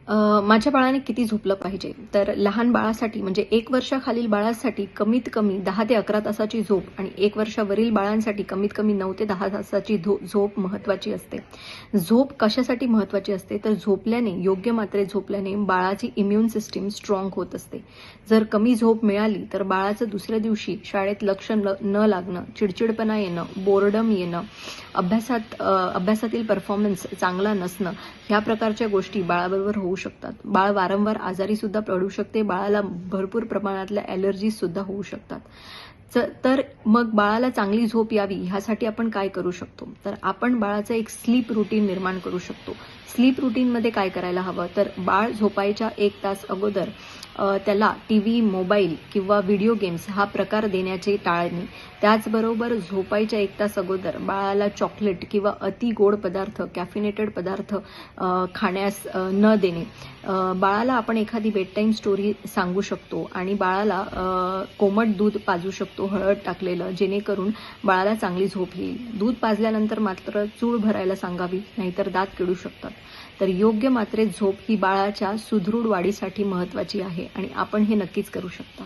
माझ्या बाळाने किती झोपलं पाहिजे? तर लहान बाळासाठी म्हणजे 1 वर्षाखालील बाळासाठी कमीत कमी 10 ते 11 तासाची झोप आणि 1 वर्षावरील बाळांसाठी कमीत कमी 9 ते 10 तासाची झोप महत्त्वाची असते. झोप कशासाठी महत्त्वाची असते? तर झोपल्याने, योग्य मात्रेत झोपल्याने बाळाची इम्यून सिस्टीम स्ट्रॉंग होत असते. जर कमी झोप मिळाली तर बाळाचं दुसऱ्या दिवशी शाळेत लक्ष न लागणं, चिडचिडपणा येणं, बोर्डम येणं, अभ्यासातील परफॉर्मन्स चांगला नसणं, ह्या प्रकारच्या गोष्टी बाळाबरोबर होऊ शकतात. बाळ वारंवार आजारी सुद्धा पडू शकते. बाळाला भरपूर प्रमाणातल्या ॲलर्जीज सुद्धा होऊ शकतात. तर मग बाळाला चांगली झोप यावी ह्यासाठी आपण काय करू शकतो? तर आपण बाळाचं एक स्लीप रुटीन निर्माण करू शकतो. स्लीप रुटीनमध्ये काय करायला हवं? तर बाळ झोपायच्या 1 तास अगोदर त्याला टीव्ही, मोबाईल किंवा व्हिडिओ गेम्स हा प्रकार देण्याचे टाळणे. त्याचबरोबर झोपायच्या 1 तास अगोदर बाळाला चॉकलेट किंवा अति गोड पदार्थ, कॅफिनेटेड पदार्थ खाण्यास न देणे. बाळाला आपण एखादी बेड टाईम स्टोरी सांगू शकतो आणि बाळाला कोमट दूध पाजू शकतो, हळद टाकलेलं, जेणेकरून बाळाला चांगली झोप येईल. दूध पाजल्यानंतर मात्र चूळ भरायला सांगावी, नाहीतर दात किडू शकतात. तर योग्य मात्रेत झोप ही बाळाच्या सुदृढ वाढीसाठी महत्त्वाची आहे आणि आपण हे नक्कीच करू शकता.